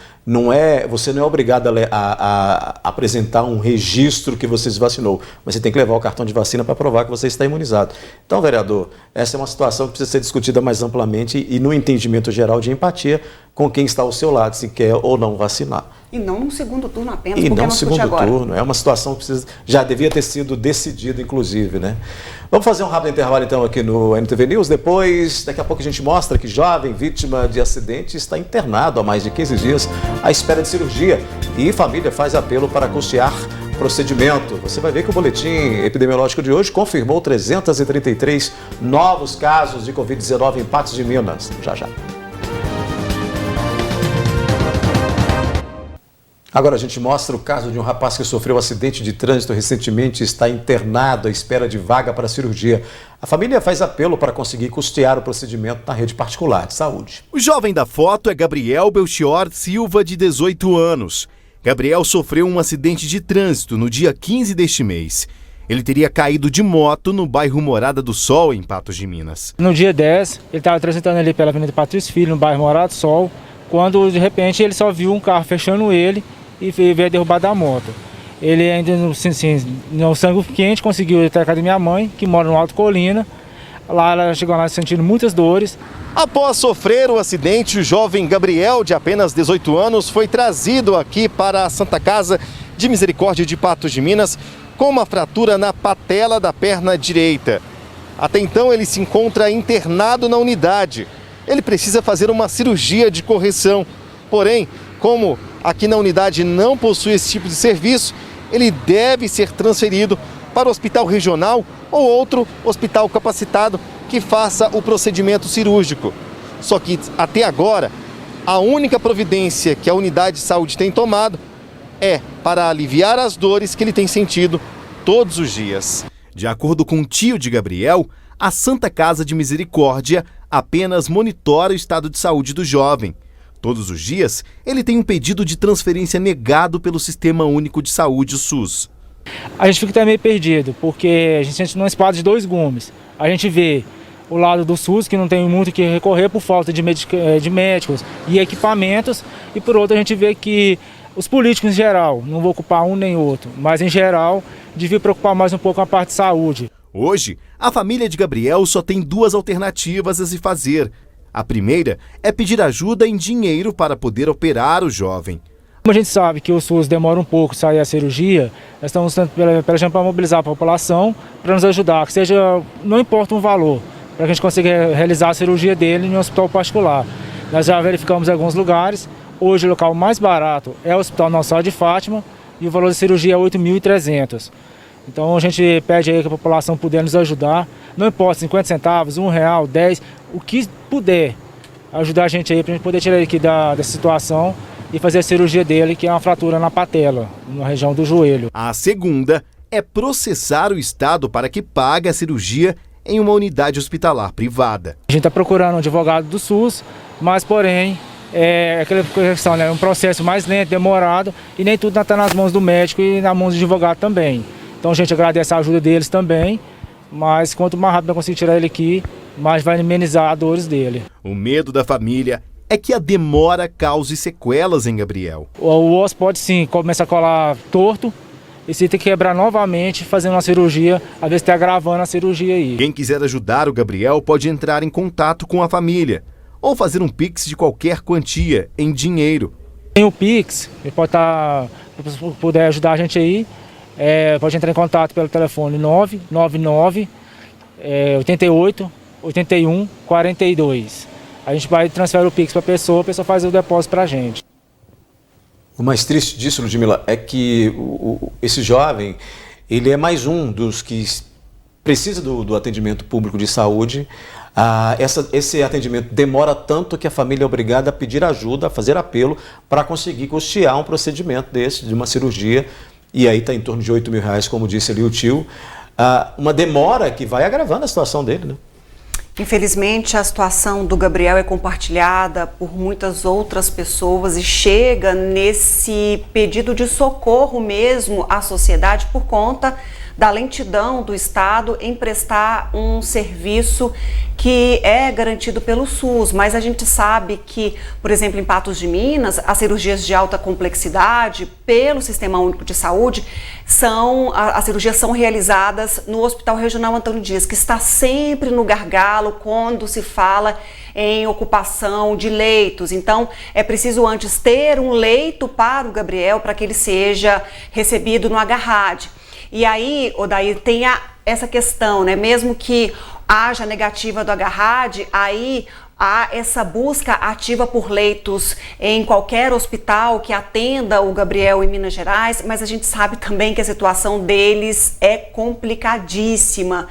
Você não é obrigado a apresentar um registro que você se vacinou, mas você tem que levar o cartão de vacina para provar que você está imunizado. Então, vereador, essa é uma situação que precisa ser discutida mais amplamente e no entendimento geral de empatia com quem está ao seu lado, se quer ou não vacinar. E não no segundo turno apenas, e porque não no segundo turno. É uma situação que já devia ter sido decidida, inclusive, né? Vamos fazer um rápido intervalo, então, aqui no NTV News. Daqui a pouco a gente mostra que jovem vítima de acidente está internado há mais de 15 dias à espera de cirurgia e família faz apelo para custear procedimento. Você vai ver que o boletim epidemiológico de hoje confirmou 333 novos casos de Covid-19 em Patos de Minas. Já, já. Agora a gente mostra o caso de um rapaz que sofreu um acidente de trânsito recentemente e está internado à espera de vaga para cirurgia. A família faz apelo para conseguir custear o procedimento na rede particular de saúde. O jovem da foto é Gabriel Belchior Silva, de 18 anos. Gabriel sofreu um acidente de trânsito no dia 15 deste mês. Ele teria caído de moto no bairro Morada do Sol, em Patos de Minas. No dia 10, ele estava transitando ali pela Avenida Patrício Filho, no bairro Morada do Sol, quando de repente ele só viu um carro fechando ele e veio derrubar da moto. Ele ainda, no sangue quente, conseguiu ir até a casa da minha mãe, que mora no Alto Colina. Lá ela chegou lá sentindo muitas dores. Após sofrer o acidente, o jovem Gabriel, de apenas 18 anos, foi trazido aqui para a Santa Casa de Misericórdia de Patos de Minas com uma fratura na patela da perna direita. Até então ele se encontra internado na unidade. Ele precisa fazer uma cirurgia de correção. Porém, como aqui na unidade não possui esse tipo de serviço, ele deve ser transferido para o hospital regional ou outro hospital capacitado que faça o procedimento cirúrgico. Só que até agora, a única providência que a unidade de saúde tem tomado é para aliviar as dores que ele tem sentido todos os dias. De acordo com o tio de Gabriel, a Santa Casa de Misericórdia apenas monitora o estado de saúde do jovem. Todos os dias, ele tem um pedido de transferência negado pelo Sistema Único de Saúde, o SUS. A gente fica até meio perdido, porque a gente sente numa espada de dois gumes. A gente vê o lado do SUS, que não tem muito o que recorrer por falta de médicos e equipamentos, e por outro a gente vê que os políticos em geral, não vou ocupar um nem outro, mas em geral, devia preocupar mais um pouco com a parte de saúde. Hoje, a família de Gabriel só tem duas alternativas a se fazer. A primeira é pedir ajuda em dinheiro para poder operar o jovem. Como a gente sabe que o SUS demora um pouco a sair a cirurgia, nós estamos para mobilizar a população para nos ajudar, que seja, não importa um valor, para que a gente consiga realizar a cirurgia dele em um hospital particular. Nós já verificamos em alguns lugares, hoje o local mais barato é o Hospital Nossa Senhora de Fátima e o valor da cirurgia é R$ 8.300. Então a gente pede aí que a população puder nos ajudar, não importa 50 centavos, R$1, 10, o que puder ajudar a gente aí para a gente poder tirar ele aqui dessa situação e fazer a cirurgia dele, que é uma fratura na patela, na região do joelho. A segunda é processar o Estado para que pague a cirurgia em uma unidade hospitalar privada. A gente está procurando um advogado do SUS, mas porém é aquela questão, né? É um processo mais lento, demorado, e nem tudo está nas mãos do médico e nas mãos do advogado também. Então a gente agradece a ajuda deles também, mas quanto mais rápido eu conseguir tirar ele aqui, mais vai amenizar as dores dele. O medo da família é que a demora cause sequelas em Gabriel. O osso pode sim começar a colar torto e se tem que quebrar novamente, fazendo uma cirurgia, às vezes está agravando a cirurgia aí. Quem quiser ajudar o Gabriel pode entrar em contato com a família ou fazer um Pix de qualquer quantia em dinheiro. Tem o Pix, ele pode estar, se puder ajudar a gente aí, pode entrar em contato pelo telefone 999 88 81 42. A gente vai transferir o Pix para a pessoa faz o depósito para a gente. O mais triste disso, Ludmila, é que esse jovem, ele é mais um dos que precisa do atendimento público de saúde. Esse atendimento demora tanto que a família é obrigada a pedir ajuda, a fazer apelo para conseguir custear um procedimento desse, de uma cirurgia. E aí está em torno de R$8.000, como disse ali o tio. Uma demora que vai agravando a situação dele, né? Infelizmente, a situação do Gabriel é compartilhada por muitas outras pessoas e chega nesse pedido de socorro mesmo à sociedade por conta da lentidão do Estado em prestar um serviço que é garantido pelo SUS, mas a gente sabe que, por exemplo, em Patos de Minas, as cirurgias de alta complexidade pelo Sistema Único de Saúde as cirurgias são realizadas no Hospital Regional Antônio Dias, que está sempre no gargalo quando se fala em ocupação de leitos. Então, é preciso antes ter um leito para o Gabriel para que ele seja recebido no Agarrad. E aí, Odair, tem essa questão, né? Mesmo que haja negativa do Agarrad, aí há essa busca ativa por leitos em qualquer hospital que atenda o Gabriel em Minas Gerais, mas a gente sabe também que a situação deles é complicadíssima.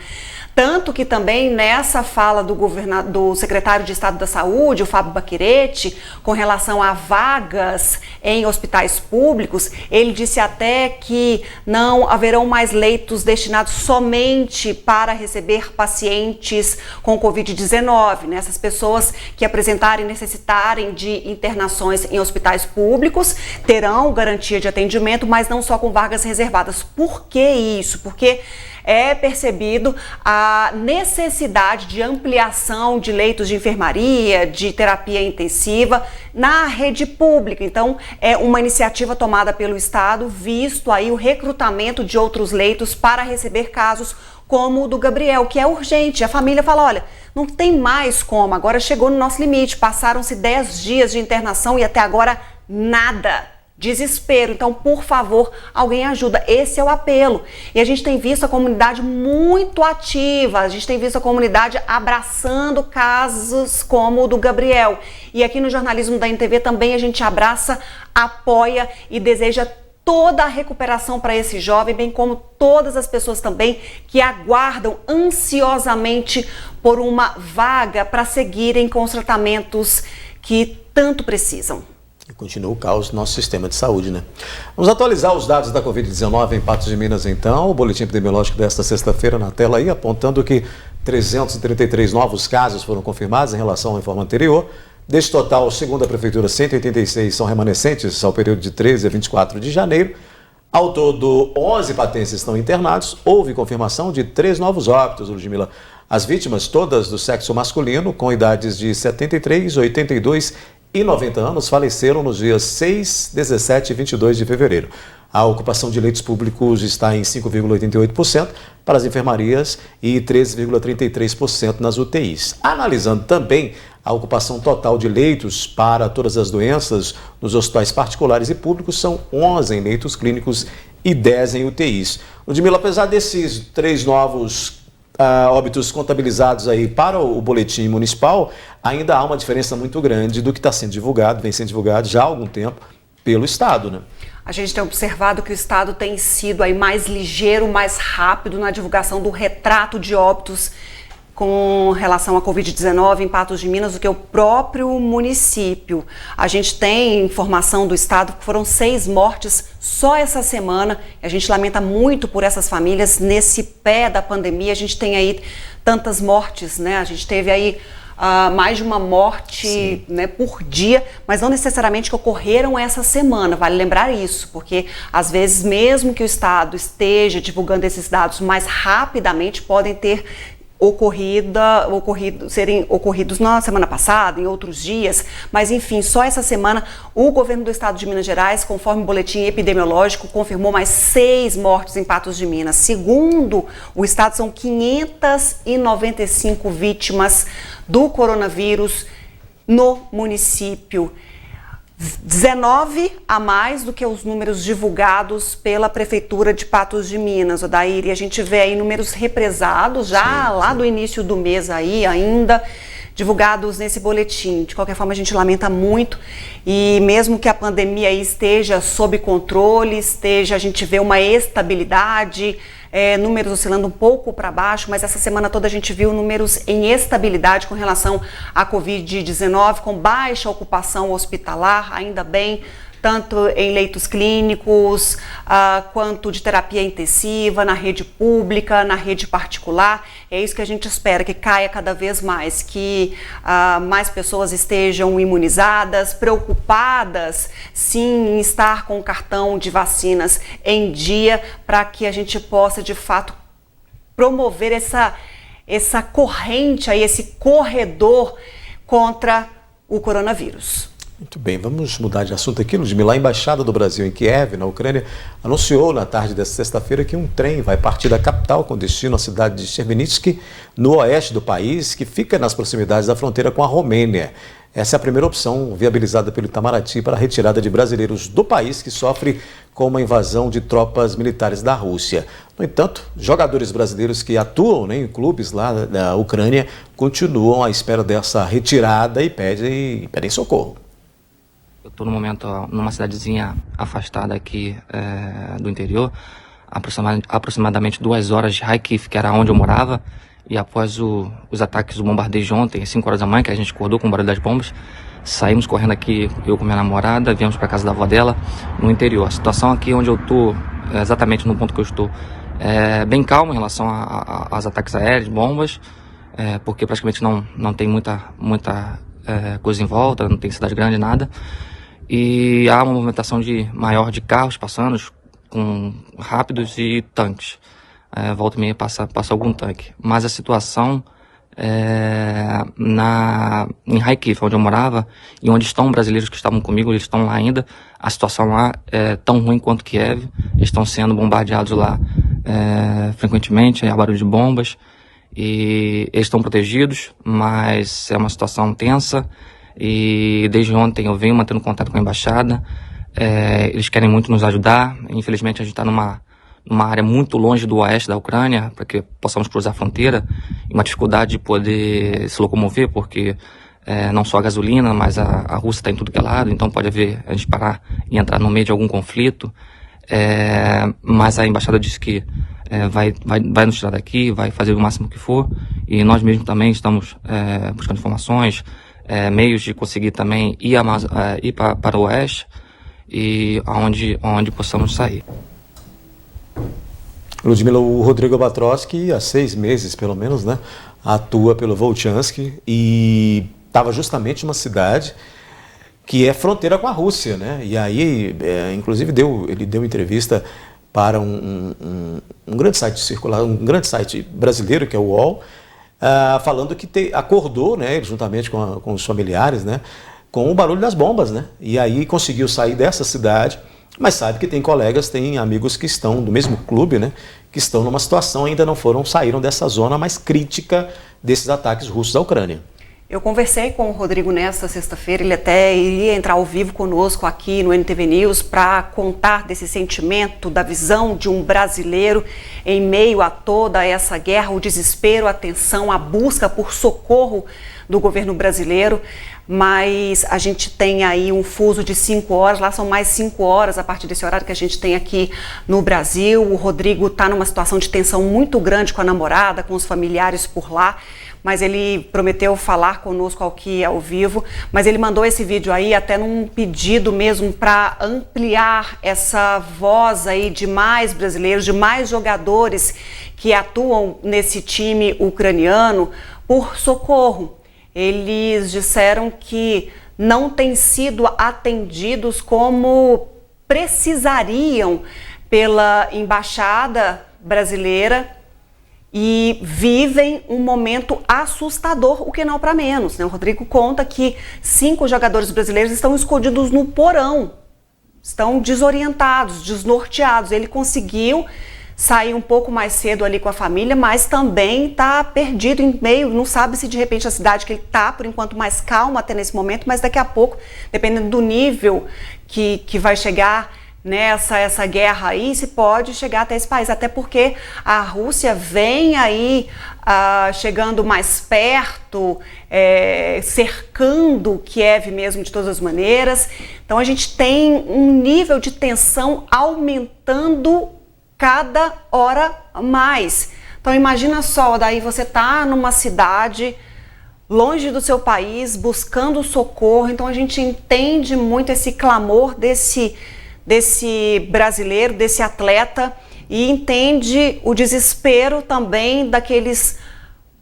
Tanto que também nessa fala do secretário de Estado da Saúde, o Fábio Baccheretti, com relação a vagas em hospitais públicos, ele disse até que não haverão mais leitos destinados somente para receber pacientes com Covid-19, né? Essas pessoas que apresentarem e necessitarem de internações em hospitais públicos terão garantia de atendimento, mas não só com vagas reservadas. Por que isso? Porque é percebido a necessidade de ampliação de leitos de enfermaria, de terapia intensiva na rede pública. Então, é uma iniciativa tomada pelo Estado, visto aí o recrutamento de outros leitos para receber casos como o do Gabriel, que é urgente. A família fala, olha, não tem mais como, agora chegou no nosso limite, passaram-se 10 dias de internação e até agora nada. Desespero. Então, por favor, alguém ajuda. Esse é o apelo. E a gente tem visto a comunidade muito ativa, a gente tem visto a comunidade abraçando casos como o do Gabriel. E aqui no jornalismo da NTV também a gente abraça, apoia e deseja toda a recuperação para esse jovem, bem como todas as pessoas também que aguardam ansiosamente por uma vaga para seguirem com os tratamentos que tanto precisam. E continua o caos no nosso sistema de saúde, né? Vamos atualizar os dados da Covid-19 em Patos de Minas, então. O boletim epidemiológico desta sexta-feira na tela aí, apontando que 333 novos casos foram confirmados em relação ao informe anterior. Deste total, segundo a Prefeitura, 186 são remanescentes ao período de 13 a 24 de janeiro. Ao todo, 11 patenses estão internados. Houve confirmação de 3 novos óbitos, Ludmila. As vítimas, todas do sexo masculino, com idades de 73, 82 e 90 anos, faleceram nos dias 6, 17 e 22 de fevereiro. A ocupação de leitos públicos está em 5,88% para as enfermarias e 13,33% nas UTIs. Analisando também a ocupação total de leitos para todas as doenças nos hospitais particulares e públicos, são 11 em leitos clínicos e 10 em UTIs. Ludmila, apesar desses 3 novos óbitos contabilizados aí para o boletim municipal, ainda há uma diferença muito grande do que está sendo divulgado, vem sendo divulgado já há algum tempo pelo Estado, né? A gente tem observado que o Estado tem sido aí mais ligeiro, mais rápido na divulgação do retrato de óbitos com relação à Covid-19 em Patos de Minas do que o próprio município. A gente tem informação do Estado que foram 6 mortes só essa semana. A gente lamenta muito por essas famílias nesse pé da pandemia. A gente tem aí tantas mortes, né? A gente teve aí mais de uma morte, né, por dia, mas não necessariamente que ocorreram essa semana, vale lembrar isso, porque às vezes mesmo que o Estado esteja divulgando esses dados mais rapidamente, podem ter serem ocorridos na semana passada, em outros dias, mas enfim, só essa semana o governo do Estado de Minas Gerais, conforme o boletim epidemiológico, confirmou mais 6 mortes em Patos de Minas. Segundo o Estado, são 595 vítimas do coronavírus no município. 19 a mais do que os números divulgados pela Prefeitura de Patos de Minas, Odair, e a gente vê aí números represados já lá do início do mês aí ainda, divulgados nesse boletim. De qualquer forma, a gente lamenta muito e mesmo que a pandemia aí esteja sob controle, a gente vê uma estabilidade, números oscilando um pouco para baixo, mas essa semana toda a gente viu números em estabilidade com relação à Covid-19, com baixa ocupação hospitalar, ainda bem, tanto em leitos clínicos, quanto de terapia intensiva, na rede pública, na rede particular. É isso que a gente espera, que caia cada vez mais, que mais pessoas estejam imunizadas, preocupadas, sim, em estar com o cartão de vacinas em dia, para que a gente possa, de fato, promover essa corrente, aí, esse corredor contra o coronavírus. Muito bem, vamos mudar de assunto aqui, Ludmila. A Embaixada do Brasil em Kiev, na Ucrânia, anunciou na tarde desta sexta-feira que um trem vai partir da capital com destino à cidade de Chernivtsi, no oeste do país, que fica nas proximidades da fronteira com a Romênia. Essa é a primeira opção viabilizada pelo Itamaraty para a retirada de brasileiros do país que sofre com uma invasão de tropas militares da Rússia. No entanto, jogadores brasileiros que atuam, né, em clubes lá da Ucrânia continuam à espera dessa retirada e pedem socorro. Eu estou no momento numa cidadezinha afastada aqui do interior, aproximadamente 2 horas de Kharkiv, que era onde eu morava, e após os ataques do bombardeio de ontem, às 5 horas da manhã, que a gente acordou com o barulho das bombas, saímos correndo aqui, eu com minha namorada, viemos para casa da avó dela, no interior. A situação aqui onde eu estou, exatamente no ponto que eu estou, é bem calma em relação aos ataques aéreos, bombas, porque praticamente não tem muita coisa em volta, não tem cidade grande, nada. E há uma movimentação maior de carros passando, com rápidos e tanques. volta e meia passa algum tanque. Mas a situação em Kharkiv, onde eu morava, e onde estão brasileiros que estavam comigo, eles estão lá ainda, a situação lá é tão ruim quanto Kiev, eles estão sendo bombardeados lá frequentemente, há barulho de bombas, e eles estão protegidos, mas é uma situação tensa, e desde ontem eu venho mantendo contato com a embaixada, eles querem muito nos ajudar, infelizmente a gente está numa área muito longe do oeste da Ucrânia, para que possamos cruzar a fronteira, e uma dificuldade de poder se locomover, porque não só a gasolina, mas a Rússia está em tudo que é lado, então pode haver a gente parar e entrar no meio de algum conflito, mas a embaixada disse que vai nos tirar daqui, vai fazer o máximo que for, e nós mesmos também estamos buscando informações, meios de conseguir também ir para o oeste, e onde possamos sair. Ludmila, o Rodrigo Batroski, há 6 meses pelo menos, né, atua pelo Volchansky e estava justamente numa cidade que é fronteira com a Rússia, né? E aí, inclusive, ele deu entrevista para um grande site circular, um grande site brasileiro, que é o UOL, falando que acordou, né, juntamente com os familiares, né, com o barulho das bombas, né? E aí conseguiu sair dessa cidade. Mas sabe que tem colegas, tem amigos que estão do mesmo clube, né, que estão numa situação, ainda não saíram dessa zona mais crítica desses ataques russos à Ucrânia. Eu conversei com o Rodrigo nesta sexta-feira, ele até iria entrar ao vivo conosco aqui no NTV News para contar desse sentimento, da visão de um brasileiro em meio a toda essa guerra, o desespero, a tensão, a busca por socorro do governo brasileiro. Mas a gente tem aí um fuso de 5 horas, lá são mais 5 horas a partir desse horário que a gente tem aqui no Brasil. O Rodrigo está numa situação de tensão muito grande com a namorada, com os familiares por lá, mas ele prometeu falar conosco aqui ao vivo, mas ele mandou esse vídeo aí até num pedido mesmo para ampliar essa voz aí de mais brasileiros, de mais jogadores que atuam nesse time ucraniano por socorro. Eles disseram que não têm sido atendidos como precisariam pela embaixada brasileira e vivem um momento assustador, o que não para menos, né? O Rodrigo conta que 5 jogadores brasileiros estão escondidos no porão, estão desorientados, desnorteados. Ele conseguiu sair um pouco mais cedo ali com a família, mas também está perdido em meio, não sabe se de repente a cidade que ele está, por enquanto, mais calma até nesse momento, mas daqui a pouco, dependendo do nível que vai chegar essa guerra aí, se pode chegar até esse país, até porque a Rússia vem aí chegando mais perto, cercando Kiev mesmo de todas as maneiras. Então a gente tem um nível de tensão aumentando cada hora mais. Então imagina só, daí você tá numa cidade longe do seu país, buscando socorro. Então a gente entende muito esse clamor desse brasileiro, desse atleta, e entende o desespero também daqueles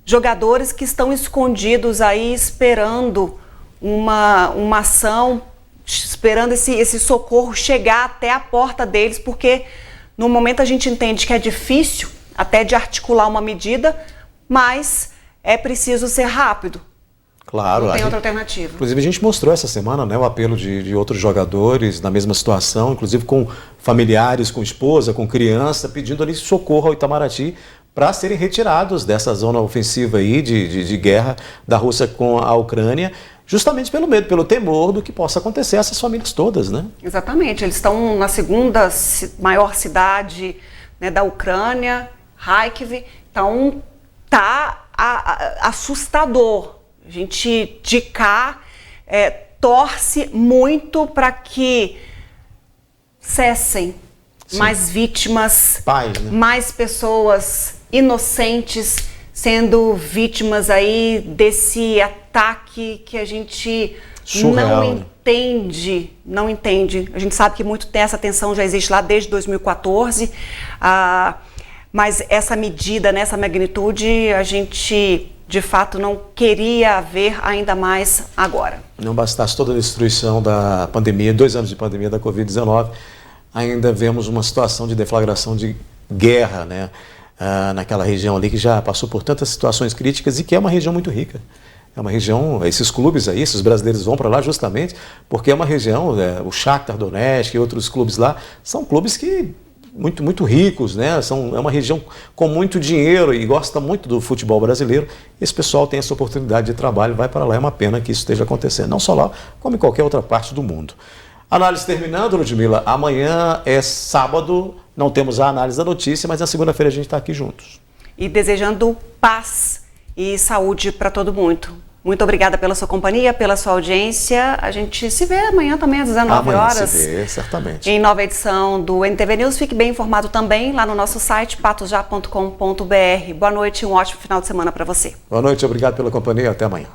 jogadores que estão escondidos aí esperando uma ação, esperando esse socorro chegar até a porta deles, porque no momento a gente entende que é difícil até de articular uma medida, mas é preciso ser rápido. Claro. Não tem outra alternativa. Inclusive a gente mostrou essa semana, né, o apelo de outros jogadores na mesma situação, inclusive com familiares, com esposa, com criança, pedindo ali socorro ao Itamaraty para serem retirados dessa zona ofensiva aí de guerra da Rússia com a Ucrânia, justamente pelo medo, pelo temor do que possa acontecer a essas famílias todas, né? Exatamente, eles estão na segunda maior cidade, né, da Ucrânia, Kharkiv, então tá assustador. A gente de cá torce muito para que cessem mais vítimas, né? Mais pessoas inocentes sendo vítimas aí desse ataque que a gente surreal, não entende. A gente sabe que muito dessa tensão já existe lá desde 2014, mas essa medida, nessa magnitude, a gente de fato não queria ver ainda mais agora. Não bastasse toda a destruição da pandemia, 2 anos de pandemia da Covid-19, ainda vemos uma situação de deflagração de guerra, né? naquela região ali que já passou por tantas situações críticas e que é uma região muito rica. É uma região, esses clubes aí, esses brasileiros vão para lá justamente porque é uma região, o Shakhtar Donetsk e outros clubes lá, são clubes que muito ricos, né? É uma região com muito dinheiro e gosta muito do futebol brasileiro. Esse pessoal tem essa oportunidade de trabalho, vai para lá. É uma pena que isso esteja acontecendo, não só lá, como em qualquer outra parte do mundo. Análise terminando, Ludmila. Amanhã é sábado, não temos a análise da notícia, mas na segunda-feira a gente está aqui juntos. E desejando paz e saúde para todo mundo. Muito obrigada pela sua companhia, pela sua audiência. A gente se vê amanhã também às 19 horas. Amanhã se vê, certamente. Em nova edição do NTV News. Fique bem informado também lá no nosso site patosja.com.br. Boa noite e um ótimo final de semana para você. Boa noite, obrigado pela companhia. Até amanhã.